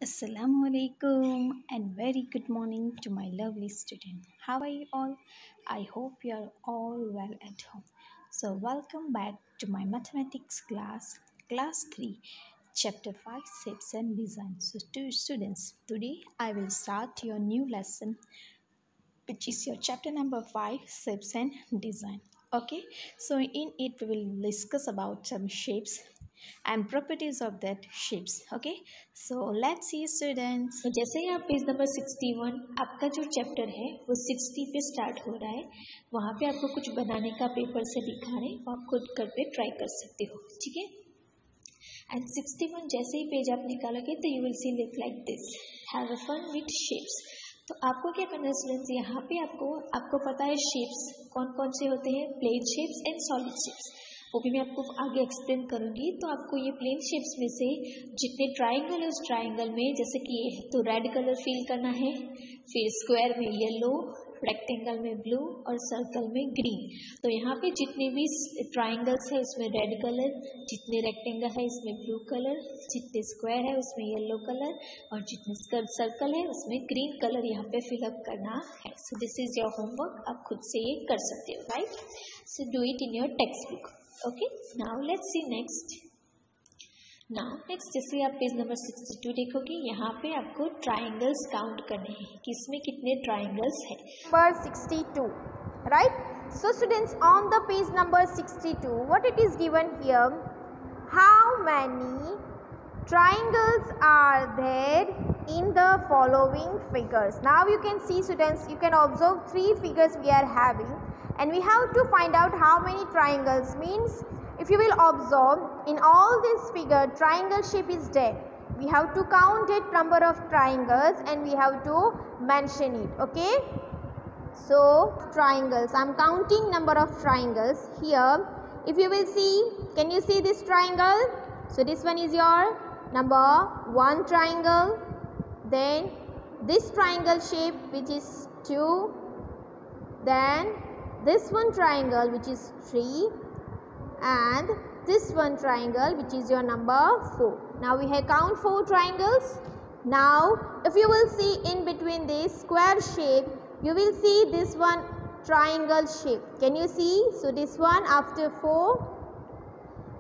Assalamu alaikum and very good morning to my lovely student. How are you all? I hope you are all well at home. So welcome back to my mathematics class 3, chapter 5, shapes and design. So to students, today I will start your new lesson, which is your chapter number 5, shapes and design. Okay, so in it we will discuss about some shapes and properties of that shapes. Okay, so let's see students. तो जैसे ही आप page number 61 आपका जो chapter है वो 60 पे start हो रहा है। वहाँ पे आपको कुछ बनाने का पेपर से दिखा रहे हैं, वो आप खुद कर पे ट्राई कर सकते हो, ठीक है। एंड 61 जैसे ही पेज आप निकालोगे तो you will see look like this, have a fun with shapes. तो आपको क्या करना है स्टूडेंट्स, यहाँ पे आपको पता है शेप्स कौन कौन से होते हैं, plane shapes and solid shapes. वो भी मैं आपको आगे एक्सप्लेन करूंगी। तो आपको ये प्लेन शेप्स में से जितने ट्राइंगल है उस ट्राइंगल में, जैसे कि ये तो रेड कलर फिल करना है, फिर स्क्वायर में येलो, रेक्टेंगल में ब्लू और सर्कल में ग्रीन। तो यहाँ पे जितने भी ट्राइंगल्स है उसमें रेड कलर, जितने रेक्टेंगल है इसमें ब्लू कलर, जितने स्क्वायर है उसमें येलो कलर और जितने सर्कल है उसमें ग्रीन कलर यहाँ पे फिलअप करना है। So this is your homework, आप खुद से ये कर सकते हो, right. So do it in your text book. Okay, now let's see next. जैसे आप पेज नंबर 62 देखोगे, यहाँ पे आपको ट्राइंगल्स काउंट करने हैं कि इसमें कितने ट्राइंगल्स हैं। Number 62, right? So students, on the page number 62, what it is given here, how many triangles are there in the following figures? Now you can see students, you can observe three figures we are having and we have to find out how many triangles. Means if you will observe, in all this figure triangle shape is there. We have to count it number of triangles and we have to mention it. Okay, so triangles, I am counting number of triangles here. If you will see, can you see this triangle? So this one is your number 1 triangle, then this triangle shape which is 2, then this one triangle which is 3, and this one triangle which is your number 4. Now we have count 4 triangles. Now if you will see in between this square shape, you will see this one triangle shape. Can you see? So this one after 4,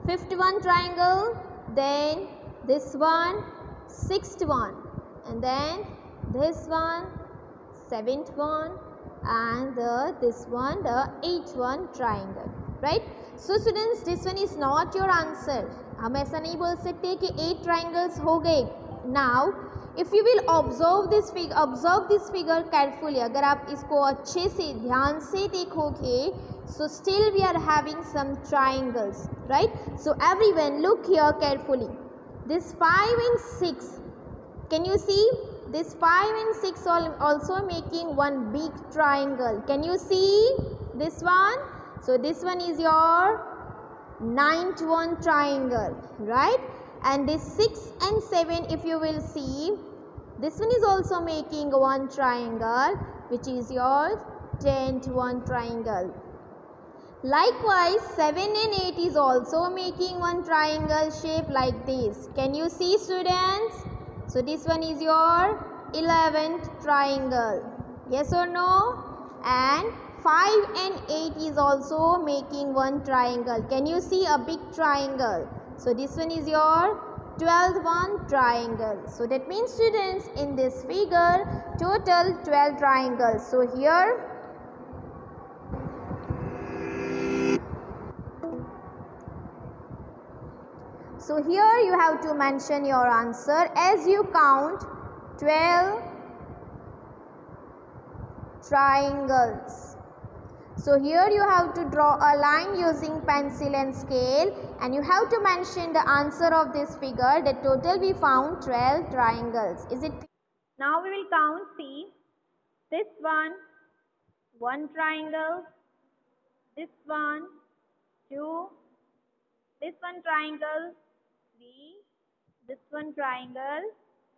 fifth one triangle, then this one, sixth one, and then this one, seventh one, and this one, the eighth one triangle, right? So students, this one is not your answer. हम ऐसा नहीं बोल सकते कि 8 triangles हो गए. Now if you will observe this figure carefully, अगर आप इसको अच्छे से ध्यान से देखोगे, so still we are having some triangles, right? So everyone look here carefully. This 5 and 6, can you see? This 5 and 6 also making one big triangle. Can you see this one? So this one is your 9th one triangle, right? And this 6 and 7, if you will see, this one is also making one triangle, which is your 10th one triangle. Likewise, 7 and 8 is also making one triangle shape like this. Can you see students? So this one is your 11th triangle. Yes or no? And 5 and 8 is also making one triangle. Can you see a big triangle? So this one is your 12th one triangle. So that means students, in this figure total 12 triangles. So here you have to mention your answer as you count 12 triangles. So here you have to draw a line using pencil and scale and you have to mention the answer of this figure. The total we found 12 triangles. Is it? Now we will count. See, this one triangle, this one, 2, this one triangle, 3, this one triangle,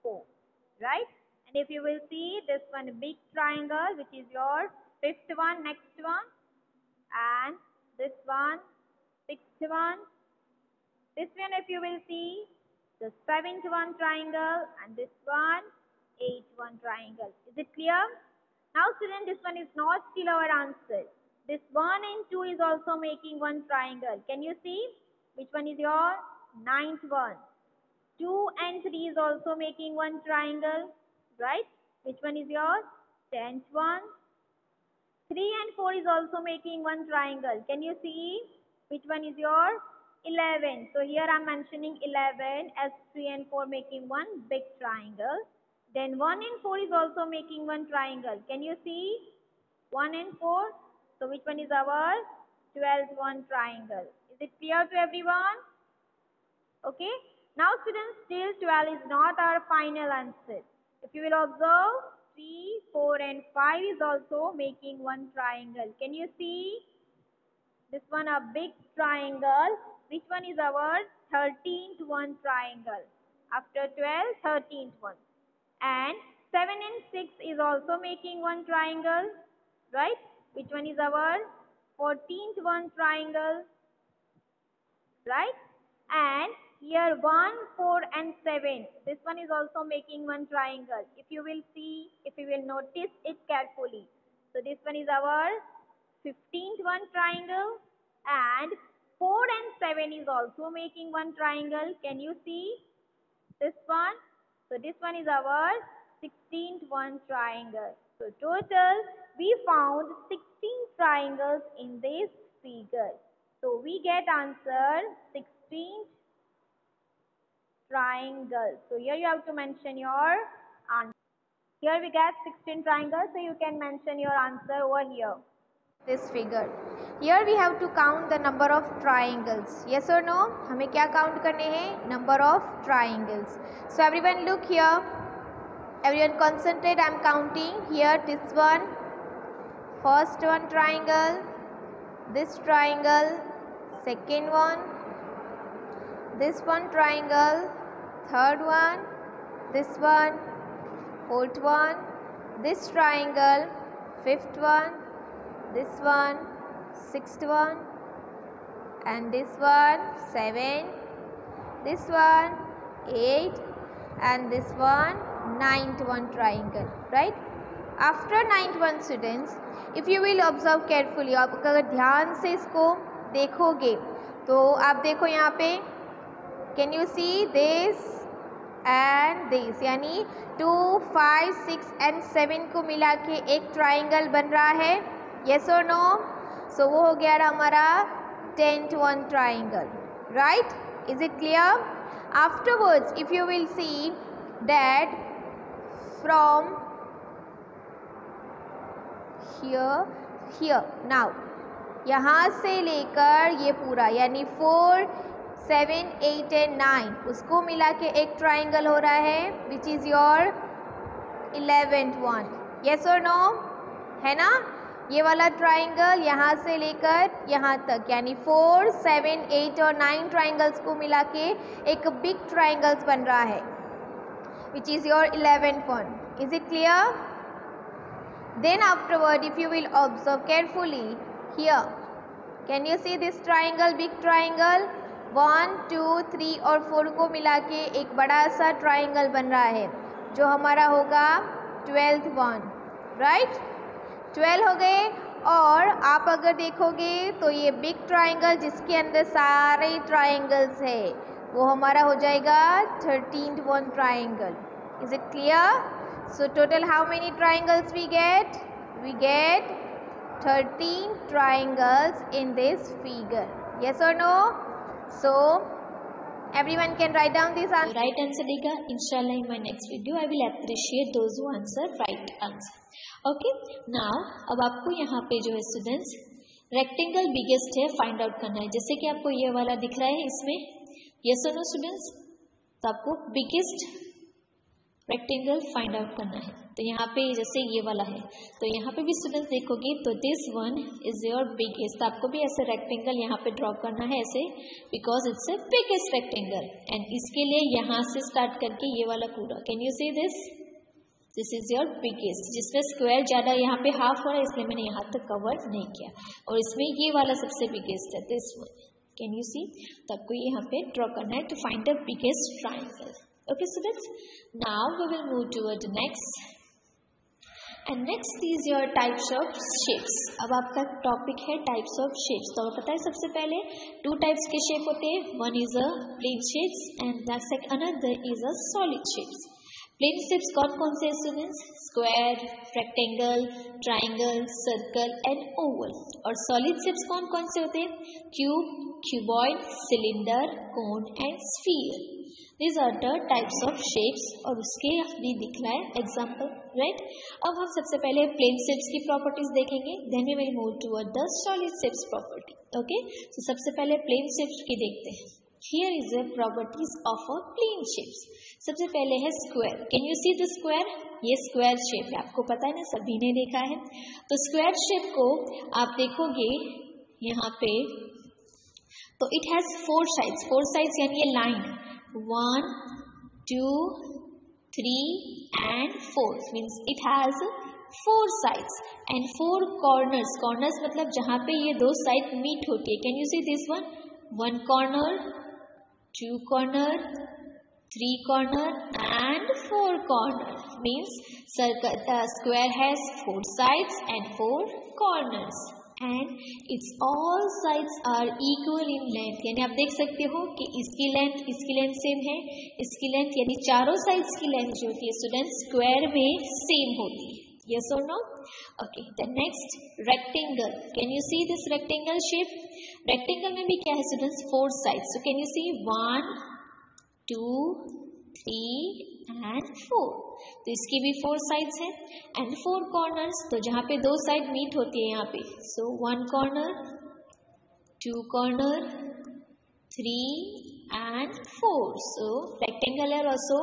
4, right? And if you will see, this one big triangle which is your 5th one, next one, and this one, 6th one, this one if you will see, the 7th one triangle, and this one 8th one triangle. Is it clear? Now student, this one is not still our answer. This 1 and 2 is also making one triangle. Can you see? Which one is your 9th one? 2 and 3 is also making one triangle, right? Which one is your 10th one? 3 and 4 is also making one triangle. Can you see? Which one is your 11? So here I am mentioning 11 as 3 and 4 making one big triangle. Then 1 and 4 is also making one triangle. Can you see? 1 and 4. So which one is our 12th one triangle? Is it clear to everyone? Okay. Now students, still 12 is not our final answer. If you will observe, 3, 4 and 5 is also making one triangle. Can you see? This one a big triangle. Which one is our 13th one triangle? After 12, 13th one. And 7 and 6 is also making one triangle. Right? Which one is our 14th one triangle? Right? And here 1, 4 and 7. This one is also making one triangle. If you will see, if you will notice it carefully. So this one is our 15th one triangle, and 4 and 7 is also making one triangle. Can you see this one? So this one is our 16th one triangle. So total we found 16 triangles in this figure. So we get answer 16 triangles. So here you have to mention your answer. Here we get 16 triangles, so you can mention your answer over here. This figure. Here we have to count the number of triangles. Yes or no? हमें क्या count करने हैं? Number of triangles. So everyone look here. Everyone concentrate. I am counting here. This one, first one triangle. This triangle, second one. This one triangle, third one. This one, fourth one. This triangle, fifth one. This one, sixth one, and this one, 7, this one, 8, and this one, 9th one triangle, right? After 9th one students, if you will observe carefully, आप अगर ध्यान से इसको देखोगे तो आप देखो यहाँ पे, can you see this and this, यानी 2, 5, 6 and 7 को मिला के एक ट्राइंगल बन रहा है. Yes or no? So वो हो गया हमारा 10th one triangle, right? Is it clear? Afterwards, if you will see that from here now, यहाँ से लेकर ये पूरा यानी 4, 7, 8 and 9 उसको मिला के एक ट्राइंगल हो रहा है, which is your 11th one. Yes or no? है ना? ये वाला ट्राइंगल यहाँ से लेकर यहाँ तक यानी 4, 7, 8 और 9 ट्राइंगल्स को मिला के एक बिग ट्राइंगल्स बन रहा है, which is your 11th one. Is it clear? Then afterward, if you will observe carefully here, can you see this triangle, big triangle? 1, 2, 3 और 4 को मिला के एक बड़ा सा ट्राइंगल बन रहा है जो हमारा होगा 12th one, right? 12 हो गए. और आप अगर देखोगे तो ये बिग ट्राइंगल जिसके अंदर सारे ट्राइंगल्स है वो हमारा हो जाएगा 13th one triangle. Is it clear? So total how many triangles we get? We get 13 triangles in this figure. Yes or no? So everyone can write down this answer. Right answer देगा. Inshallah in my next video I will appreciate those who answer right answer. Okay. Now अब आपको यहाँ पे जो है students rectangle biggest है find out करना है. जैसे कि आपको ये वाला दिख रहा है इसमें, यस और नो स्टूडेंट्स, तो आपको बिगेस्ट रेक्टेंगल फाइंड आउट करना है. तो यहाँ पे जैसे ये वाला है तो यहाँ पे भी स्टूडेंट्स देखोगे तो this one is your biggest. आपको भी ऐसे रेक्टेंगल यहाँ पे ड्रॉ करना है ऐसे, because it's a biggest rectangle. And इसके लिए यहाँ से स्टार्ट करके ये वाला पूरा, can you see this is your biggest. जिसमें स्क्वायर ज़्यादा यहाँ पे हाफ हो रहा है इसलिए मैंने यहाँ तक कवर नहीं किया. और इसमें ये वाला सबसे बिगेस्ट है, this one. Can you see? तो आपको यहाँ पे ड्रॉ करना है to find the biggest triangle. Okay students, now we will move toward next. And next is your types of shapes. अब आपका टॉपिक है टाइप्स ऑफ शेप्स. तो पता है सबसे पहले 2 टाइप्स के शेप होते हैं. One is a plane shapes and another is a solid shapes. Plane shapes कौन कौन से students? Square, rectangle, triangle, circle and oval. और सॉलिड शेप्स कौन कौन से होते हैं? Cube, cuboid, cylinder, cone and sphere. These are the types of shapes. और उसके भी दिख रहा है एग्जाम्पल, राइट. अब हम सबसे पहले प्लेन शेप्स की प्रॉपर्टीज देखेंगे, then we will move toward the solid shapes property. Okay, तो सबसे पहले प्लेन शेप्स की देखते हैं. Here is the properties of a plane shapes. सबसे पहले है square. Can you see the square? ये स्क्वायर शेप है, आपको पता है ना, सभी ने देखा है. तो स्क्वायर शेप को आप देखोगे यहाँ पे, तो इट हैज 4 साइड्स. 4 साइड्स यानी ये line 1, 2, 3 and 4 means it has 4 sides and 4 corners. Corners मतलब जहाँ पे ये 2 साइड मीट होती है. Can you see this one? 1 corner, 2 corner, 3 corner and 4 corner means square has 4 sides and 4 corners and its all sides are equal in length. यानी आप देख सकते हो कि इसकी लेंथ सेम है, इसकी लेंथ यानी चारों साइड्स की लेंथ जो होती है स्टूडेंट स्क्वायर में सेम होती है. Yes or no? Okay. The next rectangle. Can you see this rectangle shape? Rectangle में भी क्या है students? 4 sides. So can you see 1, 2, 3 and 4. तो इसकी भी 4 sides है and 4 corners. तो जहाँ पे 2 साइड मीट होती है यहाँ पे. So 1 corner, 2 corner, 3 and 4. So rectangle are also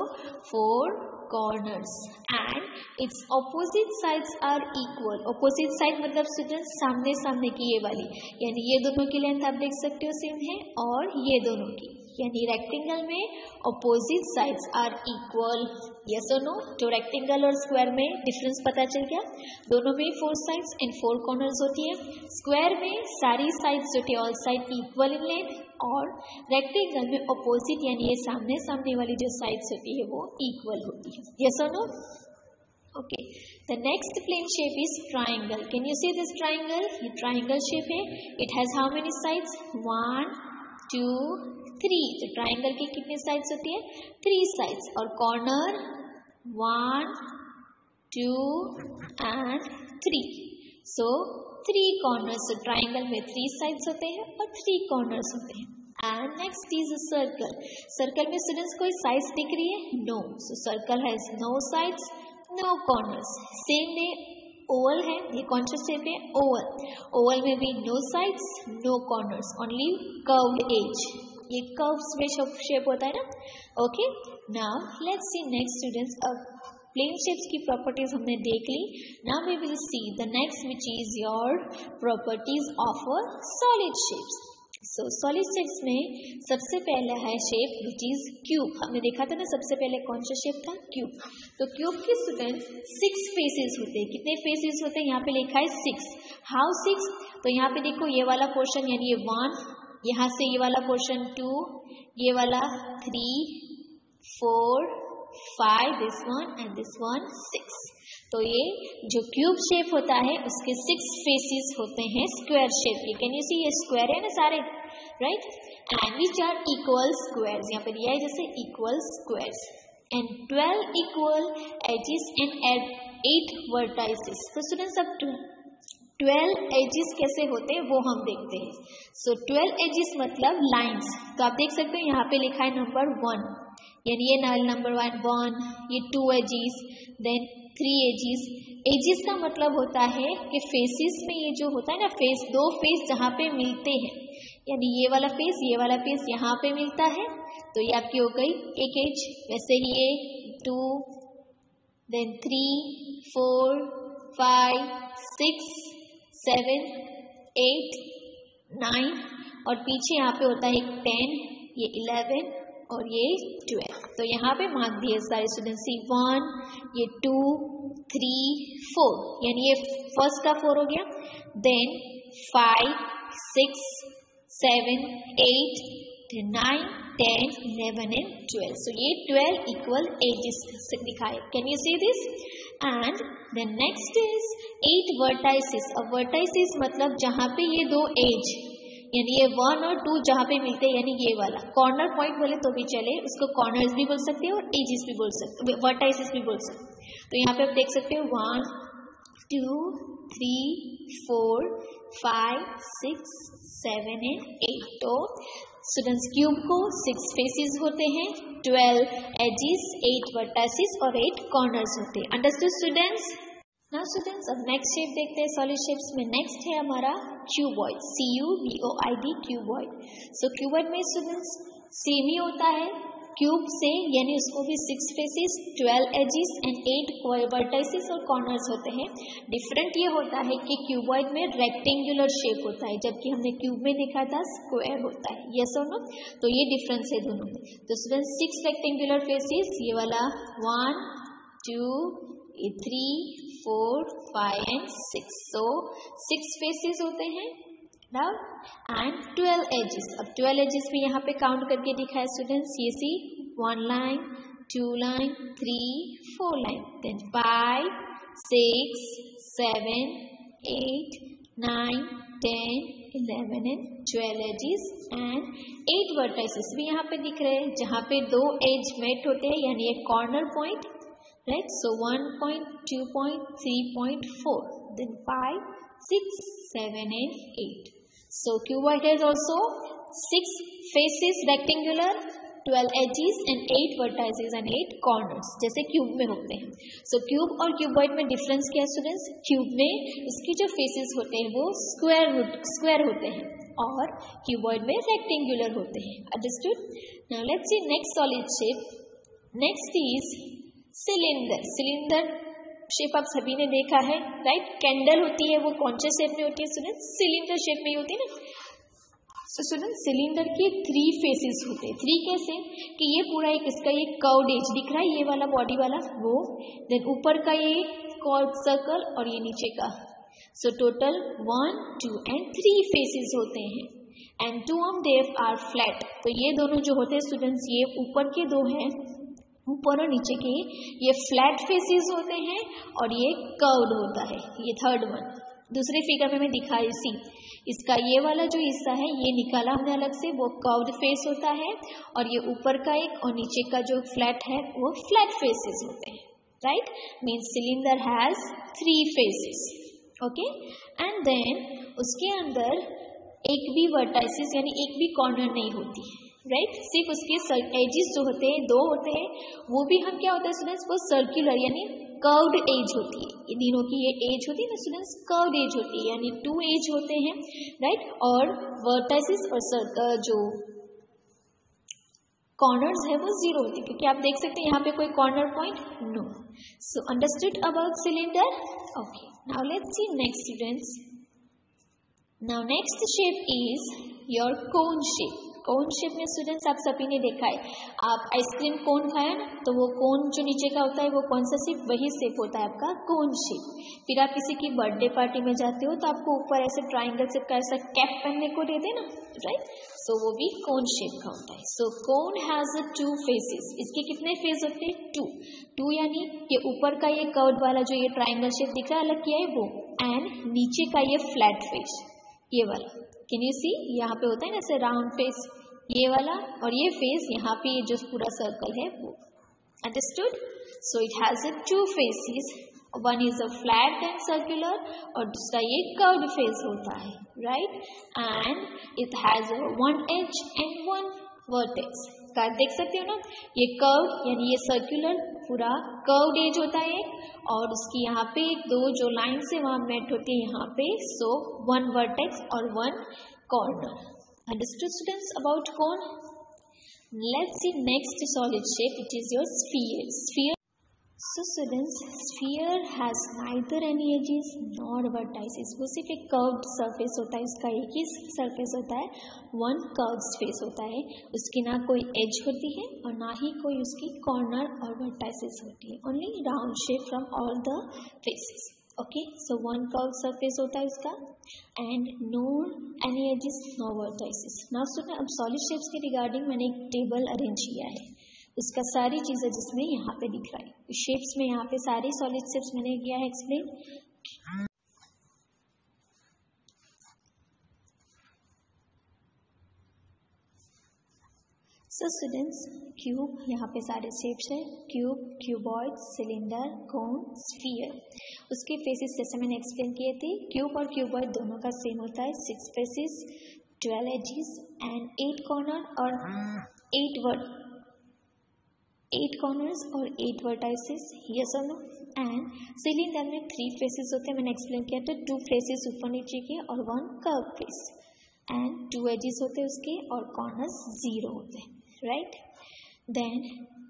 4 corners and its opposite sides are equal. Opposite side मतलब students सामने सामने की ये वाली, यानी ये दोनों की लेंथ आप देख सकते हो सेम है और ये दोनों की, यानी रेक्टेंगल में opposite sides are equal. Yes or no? जो रेक्टेंगल और स्क्वायर में डिफरेंस पता चल गया. दोनों में 4 sides and 4 corners होती है. स्क्वायर में सारी साइड्स होती है all side equal in length और रेक्टेंगल में ऑपोजिट यानी ये सामने सामने वाली जो साइड्स होती है वो इक्वल होती है. यस और no? Okay. The next plane shape is triangle. Can you see this triangle? ये ट्राइंगल शेप है. It has how many sides? 1, 2, 3. तो ट्राइंगल की कितनी साइड्स होती है? 3 साइड्स. और corner 1, 2 and 3. So 3 corners. Triangle में 3 साइड्स होते हैं और 3 कॉर्नर्स होते हैं. And next is a circle. Circle में स्टूडेंट्स कोई साइड्स दिख रही है? No. So circle has no sides, no corners. Same में ओवल है. ये कौन सा शेप है? ओवल. ओवल में भी no sides, no corners, only curved edge. ये कर्व्स में शेप होता है ना. Okay. Now let's see next students. अब प्लेन शेप्स की प्रॉपर्टीज हमने देख ली. Now we will see the next which is your properties of a solid shapes. So solid shapes में सबसे पहला है शेप विच इज क्यूब. हमने देखा था ना सबसे पहले कौन सा शेप था? क्यूब. तो क्यूब के स्टूडेंट्स 6 फेसेस होते हैं. कितने फेसेस होते हैं? यहाँ पे लिखा है 6. हाउ 6? तो यहाँ पे देखो ये वाला पोर्शन यानी ये 1, यहाँ से ये वाला पोर्शन 2, ये वाला 3, 4, 5, this one and this one 6. तो ये जो क्यूब शेप होता है उसके 6 फेसेस होते हैं स्क्वायर शेप के. Can you see? ये स्क्वायर है ना सारे, right. And which are equal squares. यहाँ पे दिया है जैसे equal squares and 12 equal edges and 8 vertices. तो स्टूडेंट्स अब 12 एजेस कैसे होते हैं वो हम देखते हैं. सो 12 एजेस मतलब लाइन्स. तो आप देख सकते हो यहाँ पे लिखा है नंबर 1, यानी ये नंबर 1, ये 2 एजेस, देन 3 एजेस. एजेस का मतलब होता है कि फेसेस में ये जो होता है ना फेस, 2 फेस जहाँ पे मिलते हैं, यानी ये वाला फेस यहाँ पे मिलता है तो ये आपकी हो गई एक एज. वैसे ही ये 2, देन 3, 4, 5, 6, 7, 8, 9 और पीछे यहाँ पे होता है 10, ये 11 और ये 12. तो यहाँ पे मार्क दिए सारे स्टूडेंट्स. 1, ये 2, 3, 4 यानी ये फर्स्ट का 4 हो गया. Then 5, 6, 7, 8, 9, 10, 11 and 12. So ये 12 equal ages दिखाए. Can you see this? And the next is 8 vertices. अब vertices मतलब जहाँ पे ये दो एज यानी ये 1 और 2 जहाँ पे मिलते हैं, यानी ये वाला कॉर्नर पॉइंट बोले तो भी चले, उसको कॉर्नर्स भी बोल सकते हैं और एजेस भी बोल सकते, वर्टाइसेस भी बोल सकते हैं. तो यहाँ पे आप देख सकते हो 1, 2, 3, 4, 5, 6, 7 and 8. तो स्टूडेंट्स क्यूब को 6 फेसेस होते हैं, 12 एजेस, 8 वर्टाइसेस और 8 कॉर्नर्स होते हैं. Understood students? नाउ स्टूडेंट्स अब नेक्स्ट शेप देखते हैं सॉलिड शेप्स में. नेक्स्ट है हमारा क्यूबॉइड, CUBOID क्यूबॉइड. सो क्यूबॉइड में स्टूडेंट्स सेम ही होता है क्यूब से, यानी उसको भी 6 फेसेस, 12 एजेस एंड 8 वर्टाइसेस और कॉर्नर्स होते हैं. डिफरेंट ये होता है कि क्यूबॉइड में रेक्टेंगुलर शेप होता है, जबकि हमने क्यूब में देखा था स्क्वायर होता है. यस और नो? तो ये डिफरेंस है दोनों में. तो स्टूडेंट्स 6 रेक्टेंगुलर फेसेस, ये वाला 1, 2, 3, 4, 5 and 6. So 6 फेसेस होते हैं now and 12 edges. अब 12 edges भी यहाँ पे काउंट करके दिखाए स्टूडेंट्स. ये सी 1 line, 2 line, 3, 4 line, then 5, 6, 7, 8, 9, 10, 11 and 12 edges and 8 vertices भी यहाँ पे दिख रहे हैं, जहाँ पे दो एज मेट होते हैं, यानी एक corner point, right? So 1 point, 2 point, 3 point, 4, then 5, 6, 7 and 8. So cuboid has also 6 faces rectangular, 12 edges and 8 vertices and 8 corners, जैसे क्यूब में होते हैं. So क्यूब और क्यूबॉइड में डिफरेंस क्या है स्टूडेंट्स? क्यूब में उसकी जो फेसेस होते हैं वो स्क्वायर होते हैं और क्यूबॉइड में रेक्टेंगुलर होते हैं. Understood? Now let's see next solid shape. Next is cylinder. Cylinder shape आप सभी ने देखा है, राइट? कैंडल होती है, वो कौन से शेप में होती है स्टूडेंट? सिलेंडर शेप में ही होती है ना. तो स्टूडेंट सिलेंडर के 3 फेसेस होते हैं. 3 कैसे? कि ये पूरा एक इसका ये कर्व्ड एज दिख रहा है, ये वाला बॉडी वाला वो, देन ऊपर का ये कर्व्ड सर्कल और ये नीचे का. सो टोटल 1, 2 and 3 फेसेस होते हैं and 2 of them are flat. तो ये दोनों जो होते हैं स्टूडेंट्स, ये ऊपर के 2 हैं, ऊपर और नीचे के ये फ्लैट फेसेस होते हैं और ये कर्व्ड होता है. ये थर्ड वन दूसरे फिगर में मैं दिखाई सी, इसका ये वाला जो हिस्सा है ये निकाला हमने अलग से, वो कर्व्ड फेस होता है और ये ऊपर का एक और नीचे का जो फ्लैट है वो फ्लैट फेसेस होते हैं. Right? Means cylinder has 3 faces. Okay, and then उसके अंदर एक भी वर्टाइसेस यानी एक भी कॉर्नर नहीं होती है. राइट? सिर्फ उसके एजेस जो होते हैं 2 होते हैं, वो भी हम क्या होता है स्टूडेंट्स, वो सर्कुलर यानी कर्व्ड एज होती है. ये तीनों की ये एज होती है ना स्टूडेंट्स, कर्व्ड एज होती है, यानी 2 एज होते हैं. राइट? और वर्टाइसेस और जो कॉर्नर्स है वो 0 होती है, क्योंकि आप देख सकते हैं यहाँ पे कोई corner point no. So understood about cylinder? Okay, now let's see next students. Now next shape is your cone shape. Cone shape में स्टूडेंट्स आप सभी ने देखा है, आप आइसक्रीम कोन खाया ना, तो वो कोन जो नीचे का होता है वो कौन सा शेप? वही शेप होता है आपका कोन शेप. फिर आप किसी की बर्थडे पार्टी में जाते हो तो आपको ऊपर ऐसे ट्राइंगल शेप का ऐसा कैप पहनने को देते ना, राइट? सो वो भी कोन शेप का होता है. सो कोन हैज 2 फेसेस. इसके कितने फेस होते हैं? 2 यानी ये ऊपर का ये कर्व्ड वाला जो ये ट्राइंगल शेप दिख रहा है अलग किया है वो, एंड नीचे का ये फ्लैट फेस ये वाला. कैन यू सी? यहाँ पे होता है ना ऐसे राउंड फेस ये वाला, और ये फेस यहाँ पे जो पूरा सर्कल है वो. Understood? So it has 2 faces. One is a flat and circular और दूसरा ये कर्व्ड फेस होता है. Right? And it has 1 edge and 1 vertex. देख सकते हो ना, ये कर्व यानी ये सर्कुलर पूरा कर्व्ड एज होता है और उसकी यहाँ पे 2 जो लाइन से वहाँ मेट होती है यहाँ पे. सो 1 वर्टेक्स और 1 corner. Understood students about cone? Let's see next solid shape. It is your sphere. Sphere. So students, sphere has neither any edges nor vertices. वो सिर्फ एक curved surface होता है, उसका एक ही surface होता है, one curved space होता है. उसकी ना कोई edge होती है और ना ही कोई उसकी corner और vertices होती है. Only round shape from all the faces. Okay, so one curve surface होता है उसका and no any edges no vertices. Now सुनो, अब सॉलिड शेप्स के रिगार्डिंग मैंने एक टेबल अरेंज किया है, उसका सारी चीज़ें जिसमें यहाँ पे दिख रहा है शेप्स में, यहाँ पे सारे सॉलिड शेप्स मैंने किया है एक्सप्लेन। सो स्टूडेंट्स, क्यूब यहाँ पे सारे शेप्स है, क्यूब, क्यूबॉइड, सिलेंडर, कोन, स्फीयर। उसके फेसेस जैसे मैंने एक्सप्लेन किए थे, क्यूब और क्यूबॉइड दोनों का सेम होता है, 6 फेसेस, 12 एजेस एंड 8 कॉर्नर और 8 कॉर्नर्स और 8 वर्टाइसेस, यस और नो। एंड सिलेंडर में 3 फेसेस होते हैं, मैंने एक्सप्लेन किया था, 2 फेसेस ऊपर नीचे के और 1 कर्व फेस एंड 2 एजेस होते हैं उसके और कॉर्नर्स 0 होते हैं, राइट। देन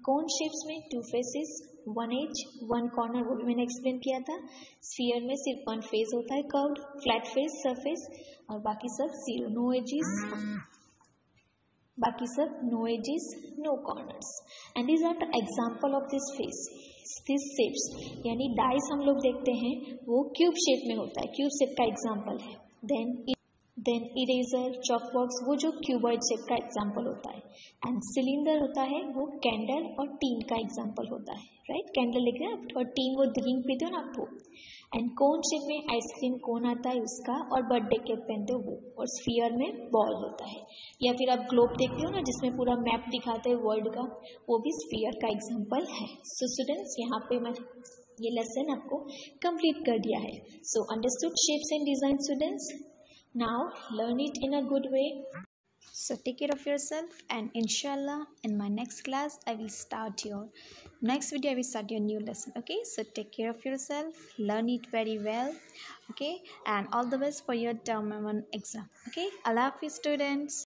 कोन शेप्स में 2 फेसेस, 1 एज, 1 कॉर्नर, वो भी मैंने एक्सप्लेन किया था। स्फीयर में सिर्फ 1 फेस होता है कर्व्ड, फ्लैट फेस सरफेस, और बाकी सब 0, नो एजेस, बाकी सब no edges, no corners. And these are the example of this face, this shapes, यानी डाइस हम लोग देखते हैं वो क्यूब शेप में होता है, क्यूब शेप का एग्जाम्पल है। देन इरेजर, चॉकबॉक्स, वो जो क्यूबॉइड शेप का एग्जाम्पल होता है। एंड सिलेंडर होता है वो कैंडल और टीन का एग्जाम्पल होता है, राइट। कैंडल लिख रहे हैं आप और टीन वो रिंग पीते हो ना आप वो। एंड कोन शेप में आइसक्रीम कोन आता है उसका, और बर्थडे केक पहनते हो वो, और स्फीयर में बॉल होता है। या फिर आप ग्लोब देखते हो ना जिसमें पूरा मैप दिखाते हैं वर्ल्ड का, वो भी स्फीयर का एग्जाम्पल है। सो स्टूडेंट्स, यहाँ पे मैं ये लेसन आपको कंप्लीट कर दिया है। So understood shapes and design students, now learn it in a good way. So take care of yourself, and inshallah in my next class I will start your next video, I will start your new lesson. Okay, so take care of yourself, learn it very well. Okay, and all the best for your term 1 exam. Okay, Allah Hafiz students.